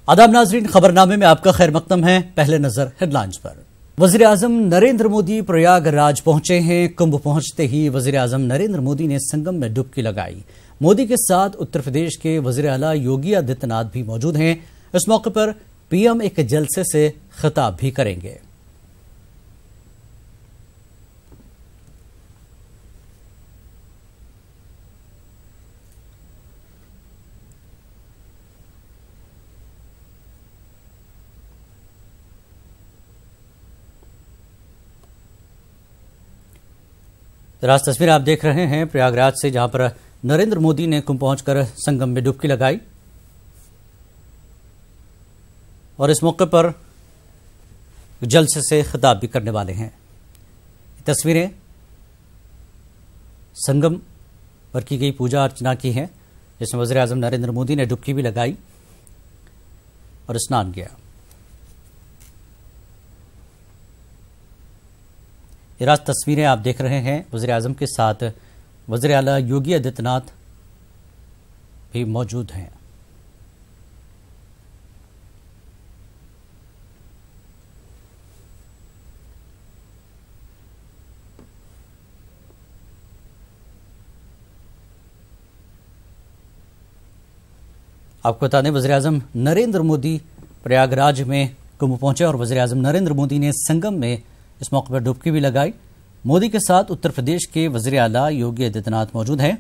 आदाब नाजरीन, खबरनामे में आपका खैर मकदम है। पहले नजर हेडलाइंस पर। वजीर आजम नरेंद्र मोदी प्रयागराज पहुंचे हैं। कुंभ पहुंचते ही वजीर आजम नरेंद्र मोदी ने संगम में डुबकी लगाई। मोदी के साथ उत्तर प्रदेश के वजीर आला योगी आदित्यनाथ भी मौजूद हैं। इस मौके पर पीएम एक जलसे से खिताब भी करेंगे। राज तस्वीर आप देख रहे हैं प्रयागराज से, जहां पर नरेंद्र मोदी ने कुंभ पहुंचकर संगम में डुबकी लगाई और इस मौके पर जलसे से खिताब भी करने वाले हैं। तस्वीरें संगम पर की गई पूजा अर्चना की हैं, जिसमें वज़ीर आज़म नरेंद्र मोदी ने डुबकी भी लगाई और स्नान किया। ये राज तस्वीरें आप देख रहे हैं। वज़ीर आज़म के साथ वज़ीर आला योगी आदित्यनाथ भी मौजूद हैं। आपको बता दें, वज़ीर आज़म नरेंद्र मोदी प्रयागराज में कुंभ पहुंचे और वज़ीर आज़म नरेंद्र मोदी ने संगम में इस मौके पर डुबकी भी लगाई। मोदी के साथ उत्तर प्रदेश के वज़ीर आला योगी आदित्यनाथ मौजूद हैं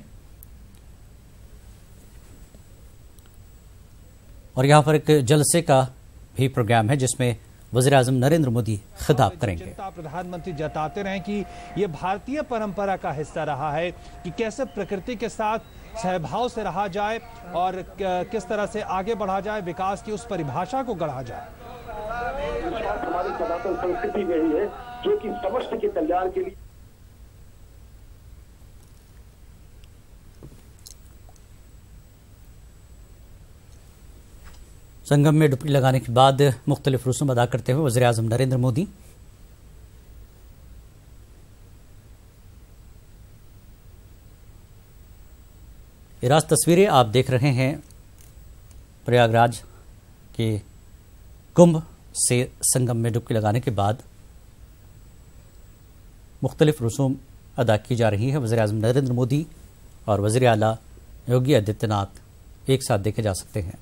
और यहां पर एक जलसे का भी प्रोग्राम है, जिसमें वज़ीर आज़म नरेंद्र मोदी खिताब करेंगे। प्रधानमंत्री जताते रहे कि ये भारतीय परंपरा का हिस्सा रहा है कि कैसे प्रकृति के साथ सहभाव से रहा जाए और किस तरह से आगे बढ़ा जाए, विकास की उस परिभाषा को गढ़ा जाए। हमारी सनातन संस्कृति रही है जो कि समस्त के कल्याण के लिए। संगम में डुबकी लगाने के बाद मुख्तलिफ रसूम अदा करते हुए वज़ीर आज़म नरेंद्र मोदी ये राज तस्वीरें आप देख रहे हैं प्रयागराज के कुंभ से संगम में डुबकी लगाने के बाद मुख्तलिफ रसूम अदा की जा रही है। वज़ीर आज़म नरेंद्र मोदी और वज़ीर आला योगी आदित्यनाथ एक साथ देखे जा सकते हैं।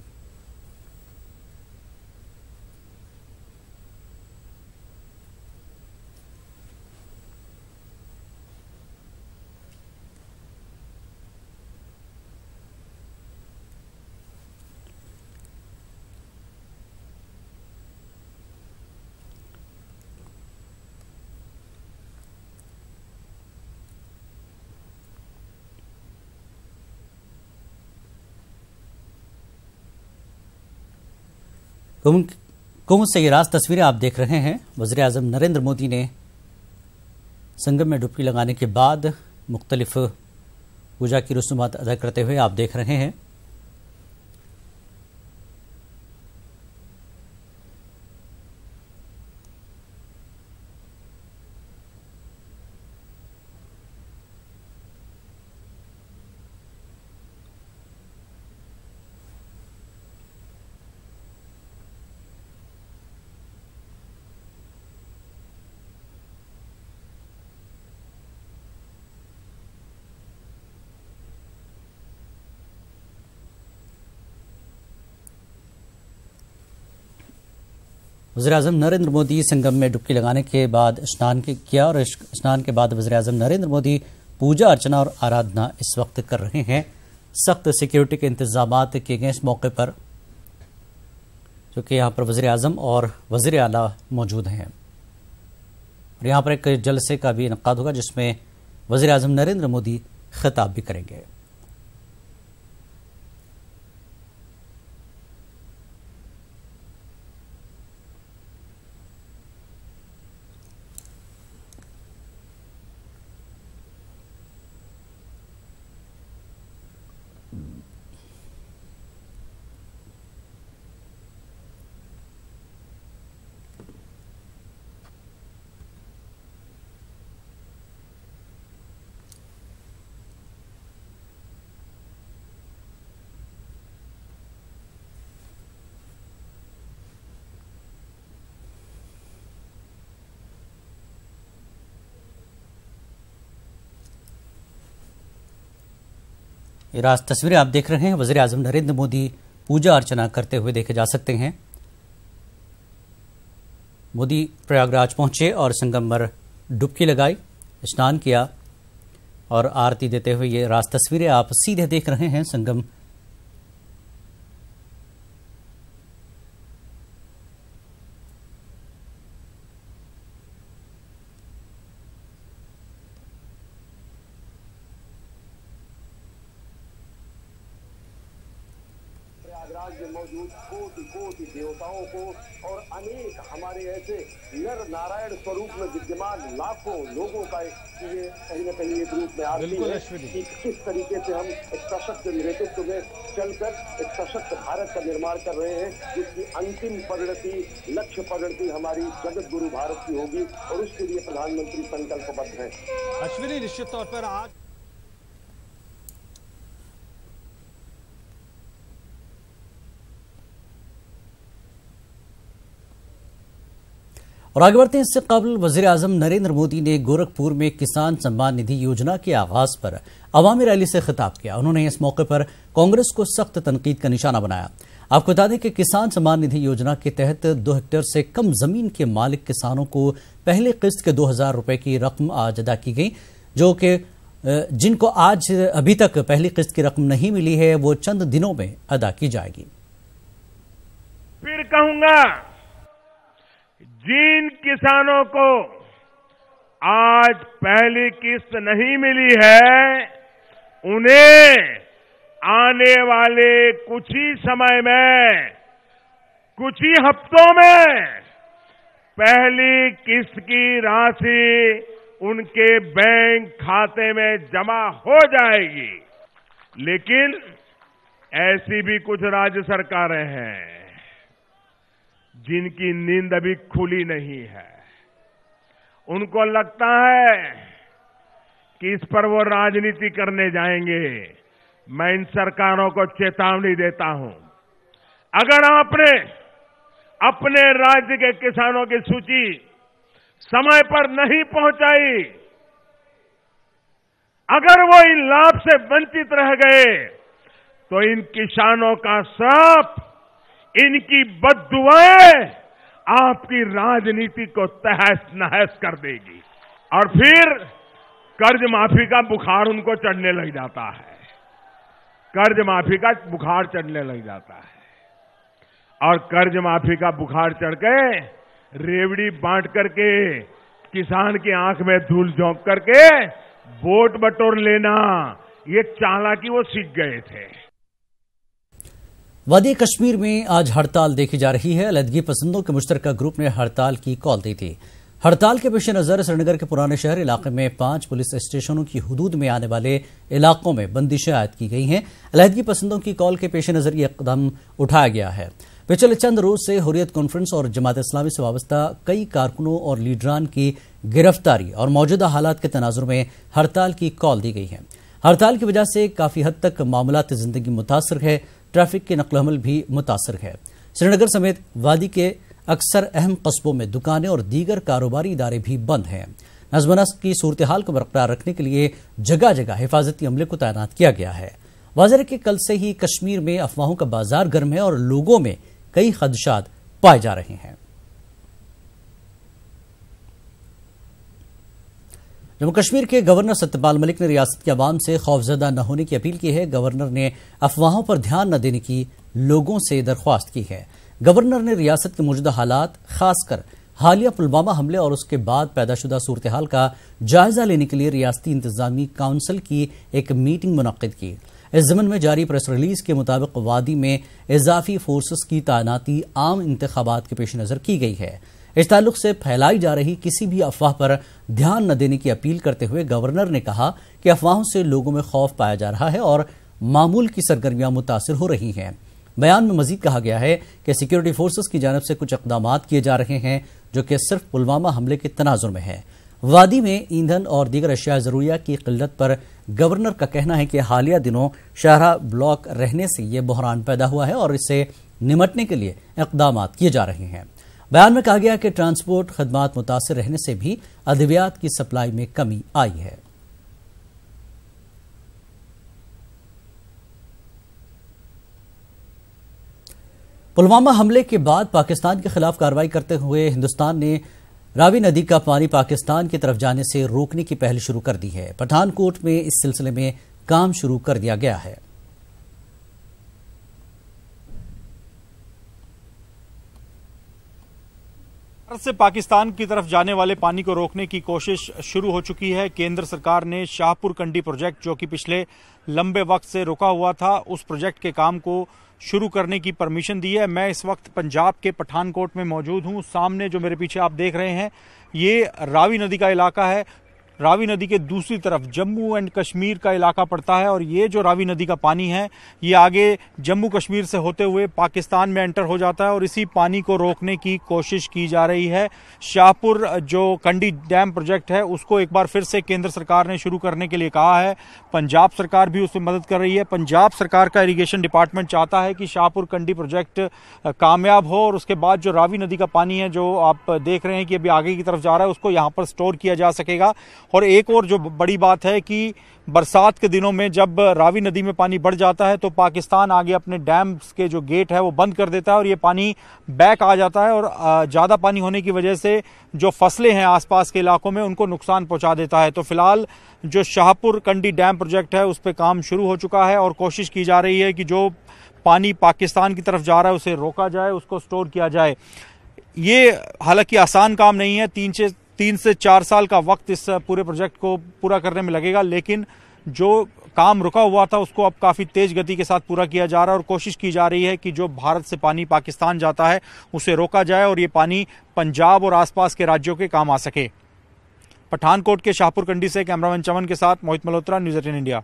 कुंभ से ये राज तस्वीरें आप देख रहे हैं। वज़ीर आज़म नरेंद्र मोदी ने संगम में डुबकी लगाने के बाद मुख्तलिफ पूजा की रसूमात अदा करते हुए आप देख रहे हैं। वज़ीर आज़म नरेंद्र मोदी संगम में डुबकी लगाने के बाद स्नान किया और स्नान के बाद वज़ीर आज़म नरेंद्र मोदी पूजा अर्चना और आराधना इस वक्त कर रहे हैं। सख्त सिक्योरिटी के इंतजाम किए गए इस मौके पर, क्योंकि यहाँ पर वज़ीर आज़म और वज़ीर आला मौजूद हैं और यहाँ पर एक जलसे का भी इनेकाद होगा, जिसमें वज़ीर आज़म नरेंद्र मोदी खिताब भी करेंगे। ये तस्वीरें आप देख रहे हैं, वज़ीर आज़म नरेंद्र मोदी पूजा अर्चना करते हुए देखे जा सकते हैं। मोदी प्रयागराज पहुंचे और संगम पर डुबकी लगाई, स्नान किया और आरती देते हुए ये तस्वीरें आप सीधे देख रहे हैं संगम। प्रयागराज में मौजूद कोटि कोटि देवताओं को और अनेक हमारे ऐसे नर नारायण स्वरूप में विद्यमान लाखों लोगों का ये कहीं न कहीं एक रूप में आती है कि किस तरीके से हम एक सशक्त नेतृत्व में चलकर एक सशक्त भारत का निर्माण कर रहे हैं, जिसकी अंतिम परिणति, लक्ष्य परिणति हमारी जगत गुरु भारत की होगी और उसके लिए प्रधानमंत्री संकल्पबद्ध है। अश्विनी, निश्चित तौर पर आज और आगे बढ़ते हैं। इससे कबल वज़ीर आज़म नरेंद्र मोदी ने गोरखपुर में किसान सम्मान निधि योजना के आगाज पर अवामी रैली से खिताब किया। उन्होंने इस मौके पर कांग्रेस को सख्त तनकीद का निशाना बनाया। आपको बता दें कि किसान सम्मान निधि योजना के तहत 2 हेक्टेयर से कम जमीन के मालिक किसानों को पहले किस्त के 2000 रुपए की रकम आज अदा की गई, जो कि जिनको आज अभी तक पहली किस्त की रकम नहीं मिली है वो चंद दिनों में अदा की जाएगी। फिर कहूंगा, जिन किसानों को आज पहली किस्त नहीं मिली है उन्हें आने वाले कुछ ही समय में, कुछ ही हफ्तों में पहली किस्त की राशि उनके बैंक खाते में जमा हो जाएगी। लेकिन ऐसी भी कुछ राज्य सरकारें हैं जिनकी नींद अभी खुली नहीं है। उनको लगता है कि इस पर वो राजनीति करने जाएंगे। मैं इन सरकारों को चेतावनी देता हूं, अगर आपने अपने राज्य के किसानों की सूची समय पर नहीं पहुंचाई, अगर वो इन लाभ से वंचित रह गए, तो इन किसानों का श्राप, इनकी बद्दुआएं आपकी राजनीति को तहस नहस कर देगी और फिर कर्ज माफी का बुखार उनको चढ़ने लग जाता है। कर्ज माफी का बुखार चढ़ने लग जाता है और कर्ज माफी का बुखार चढ़ के रेवड़ी बांट करके किसान की आंख में धूल झोंक करके वोट बटोर लेना, ये चालाकी वो सीख गए थे। वादी कश्मीर में आज हड़ताल देखी जा रही है। अलहदगी पसंदों के मुश्तरका ग्रुप ने हड़ताल की कॉल दी थी। हड़ताल के पेश नजर श्रीनगर के पुराने शहर इलाके में 5 पुलिस स्टेशनों की हुदूद में आने वाले इलाकों में बंदिशें आयद की गई हैं। अलहदगी पसंदों की कॉल के पेश नजर यह कदम उठाया गया है। पिछले चंद रोज से हुर्रियत कॉन्फ्रेंस और जमात इस्लामी से वाबस्ता कई कारकुनों और लीडरान की गिरफ्तारी और मौजूदा हालात के तनाजुर में हड़ताल की कॉल दी गई है। हड़ताल की वजह से काफी हद तक मामलात जिंदगी मुतासर है, ट्रैफिक के नकल हमल भी मुतासर है। श्रीनगर समेत वादी के अक्सर अहम कस्बों में दुकानें और दीगर कारोबारी इदारे भी बंद हैं। नज़्म-ओ-नस्क की सूरत हाल को बरकरार रखने के लिए जगह जगह हिफाजती अमले को तैनात किया गया है। वाज़ेह है कि कल से ही कश्मीर में अफवाहों का बाजार गर्म है और लोगों में कई खदशात पाए जा रहे हैं। जम्मू कश्मीर के गवर्नर सत्यपाल मलिक ने रियासत के अवाम से खौफजदा न होने की अपील की है। गवर्नर ने अफवाहों पर ध्यान न देने की लोगों से दरख्वास्त की है। गवर्नर ने रियासत के मौजूदा हालात, खासकर हालिया पुलवामा हमले और उसके बाद पैदाशुदा सूरत हाल का जायजा लेने के लिए रियासती इंतजामी काउंसिल की एक मीटिंग मुनक्किद की। इस ज़मन में जारी प्रेस रिलीज के मुताबिक वादी में इजाफी फोर्सेस की तैनाती आम इंतखाबात के पेश नजर की गई है। इस ताल्लुक से फैलाई जा रही किसी भी अफवाह पर ध्यान न देने की अपील करते हुए गवर्नर ने कहा कि अफवाहों से लोगों में खौफ पाया जा रहा है और मामूल की सरगर्मियां मुतासिर हो रही हैं। बयान में मजीद कहा गया है कि सिक्योरिटी फोर्सेस की जानब से कुछ इक़दाम किए जा रहे हैं जो कि सिर्फ पुलवामा हमले के तनाजुर में है। वादी में ईंधन और दीगर अशिया ज़रूरिया की किल्लत पर गवर्नर का कहना है कि हालिया दिनों शाहरा ब्लॉक रहने से यह बहरान पैदा हुआ है और इससे निमटने के लिए इक़दाम किए जा रहे हैं। बयान में कहा गया कि ट्रांसपोर्ट खदमात मुतासिर रहने से भी अद्वियात की सप्लाई में कमी आई है। पुलवामा हमले के बाद पाकिस्तान के खिलाफ कार्रवाई करते हुए हिंदुस्तान ने रावी नदी का पानी पाकिस्तान की तरफ जाने से रोकने की पहल शुरू कर दी है। पठानकोट में इस सिलसिले में काम शुरू कर दिया गया है। भारत से पाकिस्तान की तरफ जाने वाले पानी को रोकने की कोशिश शुरू हो चुकी है। केंद्र सरकार ने शाहपुर कंडी प्रोजेक्ट, जो कि पिछले लंबे वक्त से रुका हुआ था, उस प्रोजेक्ट के काम को शुरू करने की परमिशन दी है। मैं इस वक्त पंजाब के पठानकोट में मौजूद हूं। सामने जो मेरे पीछे आप देख रहे हैं, ये रावी नदी का इलाका है। रावी नदी के दूसरी तरफ जम्मू एंड कश्मीर का इलाका पड़ता है और ये जो रावी नदी का पानी है, ये आगे जम्मू कश्मीर से होते हुए पाकिस्तान में एंटर हो जाता है और इसी पानी को रोकने की कोशिश की जा रही है। शाहपुर जो कंडी डैम प्रोजेक्ट है, उसको एक बार फिर से केंद्र सरकार ने शुरू करने के लिए कहा है। पंजाब सरकार भी उसमें मदद कर रही है। पंजाब सरकार का इरिगेशन डिपार्टमेंट चाहता है कि शाहपुर कंडी प्रोजेक्ट कामयाब हो और उसके बाद जो रावी नदी का पानी है, जो आप देख रहे हैं कि अभी आगे की तरफ जा रहा है, उसको यहाँ पर स्टोर किया जा सकेगा। और एक और जो बड़ी बात है कि बरसात के दिनों में जब रावी नदी में पानी बढ़ जाता है तो पाकिस्तान आगे अपने डैम्स के जो गेट है वो बंद कर देता है और ये पानी बैक आ जाता है और ज़्यादा पानी होने की वजह से जो फसलें हैं आसपास के इलाकों में, उनको नुकसान पहुंचा देता है। तो फिलहाल जो शाहपुर कंडी डैम प्रोजेक्ट है, उस पर काम शुरू हो चुका है और कोशिश की जा रही है कि जो पानी पाकिस्तान की तरफ जा रहा है उसे रोका जाए, उसको स्टोर किया जाए। ये हालांकि आसान काम नहीं है। 3 से 4 साल का वक्त इस पूरे प्रोजेक्ट को पूरा करने में लगेगा, लेकिन जो काम रुका हुआ था उसको अब काफ़ी तेज गति के साथ पूरा किया जा रहा है और कोशिश की जा रही है कि जो भारत से पानी पाकिस्तान जाता है उसे रोका जाए और ये पानी पंजाब और आसपास के राज्यों के काम आ सके। पठानकोट के शाहपुर कंडी से कैमरामैन चमन के साथ मोहित मल्होत्रा, न्यूज़ 18 इंडिया।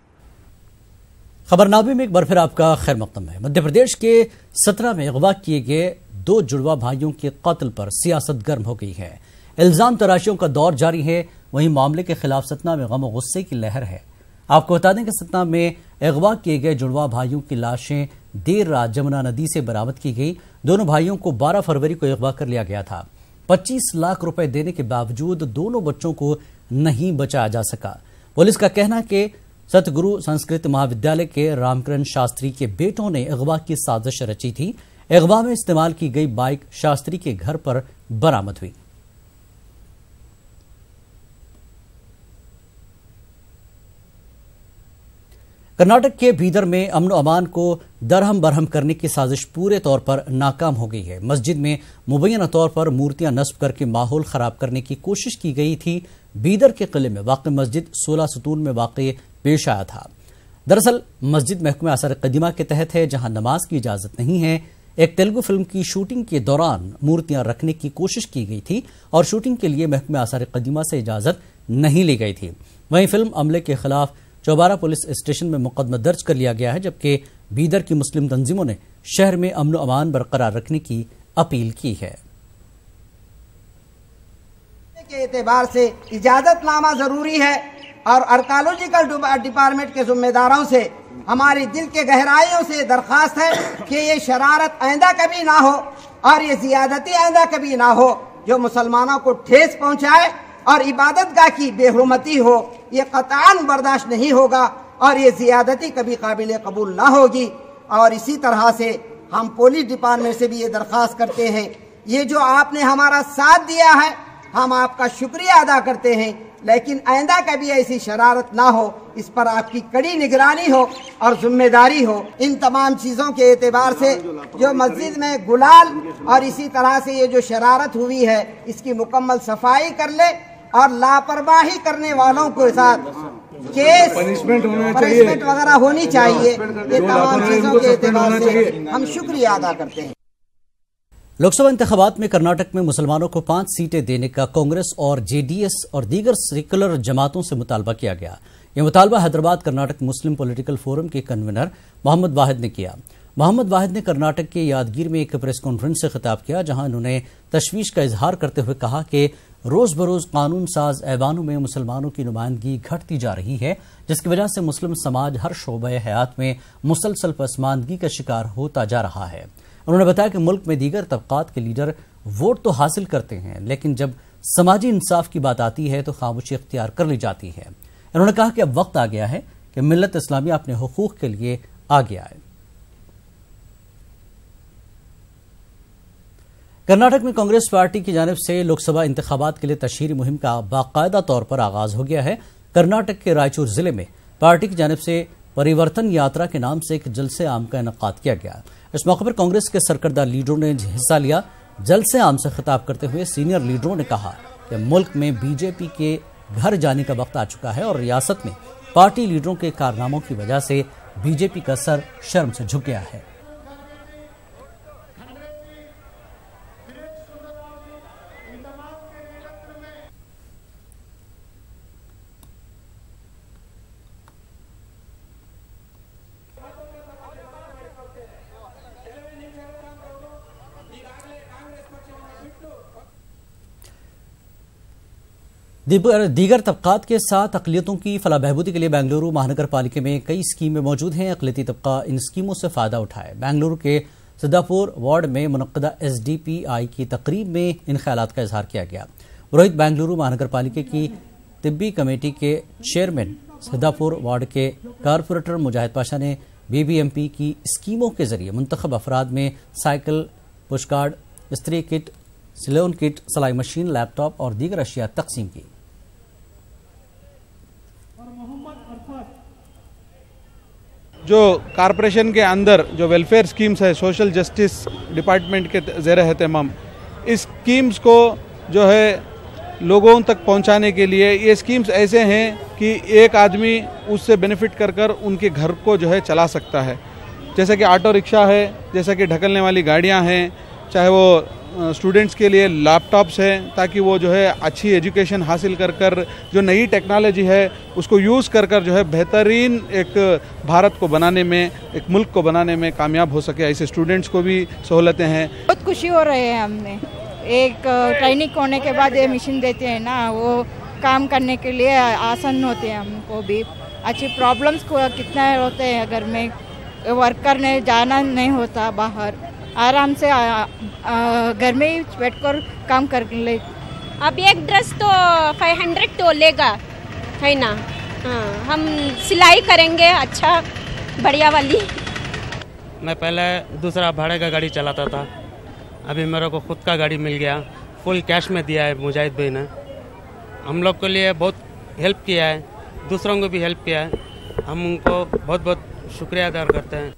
खबरनामे में एक बार फिर आपका खैर मकदम है। मध्य प्रदेश के सतना में अगवा किए गए 2 जुड़वा भाइयों के कत्ल पर सियासत गर्म हो गई है। इल्जाम तराशियों का दौर जारी है। वहीं मामले के खिलाफ सतना में गम और गुस्से की लहर है। आपको बता दें कि सतना में अगवा किए गए जुड़वा भाइयों की लाशें देर रात जमुना नदी से बरामद की गई। दोनों भाइयों को 12 फरवरी को अगवा कर लिया गया था। 25 लाख रुपए देने के बावजूद दोनों बच्चों को नहीं बचाया जा सका। पुलिस का कहना है कि सतगुरु संस्कृत महाविद्यालय के रामकरण शास्त्री के बेटों ने अगवा की साजिश रची थी। अगवा में इस्तेमाल की गई बाइक शास्त्री के घर पर बरामद हुई। कर्नाटक के बीदर में अमन अमान को दरहम बरहम करने की साजिश पूरे तौर पर नाकाम हो गई है। मस्जिद में मुबैना तौर पर मूर्तियां नस्ब करके माहौल खराब करने की कोशिश की गई थी। बीदर के किले में वाक़ मस्जिद 16 सतून में वाक़ पेश आया था। दरअसल मस्जिद महकमा आसार कदीमा के तहत है, जहां नमाज की इजाजत नहीं है। एक तेलुगु फिल्म की शूटिंग के दौरान मूर्तियां रखने की कोशिश की गई थी और शूटिंग के लिए महकमा आसार कदीमा से इजाजत नहीं ली गई थी। वहीं फिल्म अमले के खिलाफ चौबारा पुलिस स्टेशन में मुकदमा दर्ज कर लिया गया है, जबकि बीदर की मुस्लिम तंजीमों ने शहर में अमन अमान बरकरार रखने की अपील की है। के एतबार से इजाजतनामा जरूरी है और आर्कियोलॉजिकल डिपार्टमेंट के जिम्मेदारों से हमारी दिल के गहराइयों से दरखास्त है कि ये शरारत आइंदा कभी ना हो और ये जियादती आइंदा कभी ना हो, जो मुसलमानों को ठेस पहुंचाए और इबादतगाह की बेहुरमती हो, ये कतई बर्दाश्त नहीं होगा और ये जियादती कभी काबिल कबूल ना होगी। और इसी तरह से हम पुलिस डिपार्टमेंट से भी ये दरख्वास्त करते हैं, ये जो आपने हमारा साथ दिया है हम आपका शुक्रिया अदा करते हैं, लेकिन आइंदा कभी ऐसी शरारत ना हो, इस पर आपकी कड़ी निगरानी हो और जिम्मेदारी हो। इन तमाम चीज़ों के एतबार से जो मस्जिद में गुलाल और इसी तरह से ये जो शरारत हुई है, इसकी मुकम्मल सफाई कर ले और लापरवाही करने वालों के साथ केस पनिशमेंट वगैरह होनी चाहिए। ये तमाम चीज़ों के एतबार से हम शुक्रिया अदा करते हैं। लोकसभा इंतखाबात में कर्नाटक में मुसलमानों को 5 सीटें देने का कांग्रेस और जेडीएस और दीगर सेकुलर जमातों से मुतालबा किया गया। यह मुतालबा हैदराबाद कर्नाटक मुस्लिम पॉलिटिकल फोरम के कन्वीनर मोहम्मद वाहिद ने किया। मोहम्मद वाहिद ने कर्नाटक के यादगीर में एक प्रेस कॉन्फ्रेंस से खिताब किया, जहां उन्होंने तशवीश का इजहार करते हुए कहा कि रोज बरोज कानून साज ऐवानों में मुसलमानों की नुमाइंदगी घटती जा रही है, जिसकी वजह से मुस्लिम समाज हर शोबे हयात में मुसलसल पसमानदगी का शिकार होता जा रहा है। उन्होंने बताया कि मुल्क में दीगर तबकात के लीडर वोट तो हासिल करते हैं, लेकिन जब समाजी इंसाफ की बात आती है तो खामोशी इख्तियार कर ली जाती है। उन्होंने कहा कि अब वक्त आ गया है कि मिल्लत इस्लामिया अपने हुकूक के लिए आगे आए। कर्नाटक में कांग्रेस पार्टी की जानिब से लोकसभा इंतखाबात के लिए तशहीरी मुहिम का बाकायदा तौर पर आगाज हो गया है। कर्नाटक के रायचूर जिले में पार्टी की जानिब से परिवर्तन यात्रा के नाम से एक जलसे आम का इनेकाद किया गया। इस मौके पर कांग्रेस के सरकर्दा लीडरों ने हिस्सा लिया। जलसे आम से खिताब करते हुए सीनियर लीडरों ने कहा कि मुल्क में बीजेपी के घर जाने का वक्त आ चुका है और रियासत में पार्टी लीडरों के कारनामों की वजह से बीजेपी का सर शर्म से झुक गया है। दीगर तबकात के साथ अक़लियतों की फलाह बहबूदी के लिए बेंगलुरु महानगर पालिका में कई स्कीमें मौजूद हैं। अक़लियती तबका इन स्कीमों से फ़ायदा उठाए। बेंगलुरु के सिद्धापुर वार्ड में मुनक़्क़दा SDPI की तकरीब में इन ख्यालात का इजहार किया गया। रोहित बेंगलुरु महानगर पालिका की तिब्बी कमेटी के चेयरमैन सिद्धापुर वार्ड के कारपोरेटर मुजाहिद पाशा ने BBMP की स्कीमों के जरिए मुंतखब अफराद में साइकिल, पुशकार्ड, स्त्री किट, सिलोन किट, सिलाई मशीन, लैपटॉप और दीगर अशिया तकसीम की। जो कारपोरेशन के अंदर जो वेलफेयर स्कीम्स है, सोशल जस्टिस डिपार्टमेंट के ज़ेर एहतमाम, इस स्कीम्स को जो है लोगों तक पहुंचाने के लिए ये स्कीम्स ऐसे हैं कि एक आदमी उससे बेनिफिट कर कर उनके घर को जो है चला सकता है। जैसा कि ऑटो रिक्शा है, जैसा कि ढकलने वाली गाड़ियां हैं, चाहे वो स्टूडेंट्स के लिए लैपटॉप्स हैं, ताकि वो जो है अच्छी एजुकेशन हासिल कर कर जो नई टेक्नोलॉजी है उसको यूज़ कर कर जो है बेहतरीन एक भारत को बनाने में, एक मुल्क को बनाने में कामयाब हो सके। ऐसे स्टूडेंट्स को भी सहूलतें हैं। बहुत खुशी हो रही है। हमने एक ट्रेनिंग होने के बाद ये मशीन देते हैं ना, वो काम करने के लिए आसान होते हैं। हमको भी अच्छी प्रॉब्लम्स को कितना होते हैं, घर में वर्कर ने जाना नहीं होता बाहर, आराम से घर में ही बैठकर काम कर ले। अब एक ड्रेस तो 500 तो लेगा, है ना। हाँ, हम सिलाई करेंगे अच्छा बढ़िया वाली। मैं पहले दूसरा भाड़े का गाड़ी चलाता था, अभी मेरे को खुद का गाड़ी मिल गया। फुल कैश में दिया है मुजाहिद भाई ने। हम लोग के लिए बहुत हेल्प किया है, दूसरों को भी हेल्प किया है। हम उनको बहुत बहुत शुक्रिया अदा करते हैं।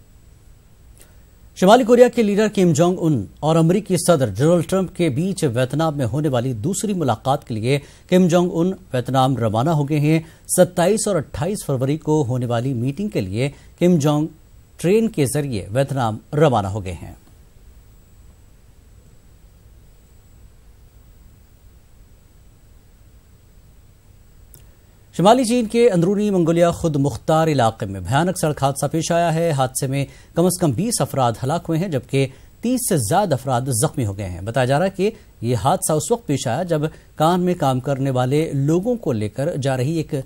शुमाली कोरिया के लीडर किम जोंग उन और अमरीकी सदर डोनाल्ड ट्रंप के बीच वियतनाम में होने वाली दूसरी मुलाकात के लिए किम जोंग उन वियतनाम रवाना हो गए हैं। 27 और 28 फरवरी को होने वाली मीटिंग के लिए किम जोंग ट्रेन के जरिए वियतनाम रवाना हो गए हैं। शुमाली चीन के अंदरूनी मंगोलिया खुद मुख्तार इलाके में भयानक सड़क हादसा पेश आया है। हादसे में कम से कम 20 अफराद हलाक हुए हैं, जबकि 30 से ज्यादा अफराद जख्मी हो गए हैं। बताया जा रहा है कि यह हादसा उस वक्त पेश आया जब कान में काम करने वाले लोगों को लेकर जा रही एक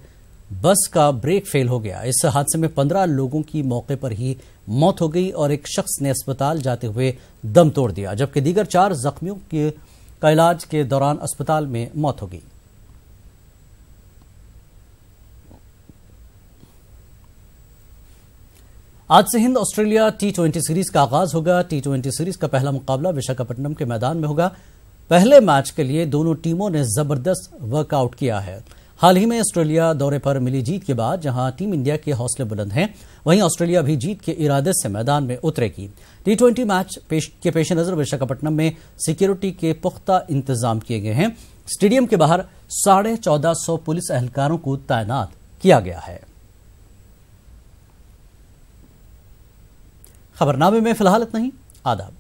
बस का ब्रेक फेल हो गया। इस हादसे में 15 लोगों की मौके पर ही मौत हो गई और एक शख्स ने अस्पताल जाते हुए दम तोड़ दिया, जबकि दीगर 4 जख्मियों का इलाज के दौरान अस्पताल में मौत हो गई। आज से हिंद ऑस्ट्रेलिया T20 सीरीज का आगाज होगा। T20 सीरीज का पहला मुकाबला विशाखापट्टनम के मैदान में होगा। पहले मैच के लिए दोनों टीमों ने जबरदस्त वर्कआउट किया है। हाल ही में ऑस्ट्रेलिया दौरे पर मिली जीत के बाद जहां टीम इंडिया के हौसले बुलंद हैं, वहीं ऑस्ट्रेलिया भी जीत के इरादे से मैदान में उतरेगी। T20 मैच के पेश नजर विशाखापट्टनम में सिक्योरिटी के पुख्ता इंतजाम किए गए हैं। स्टेडियम के बाहर 1450 पुलिस एहलकारों को तैनात किया गया है। खबरनामे में फिलहाल इतना ही। आदाब।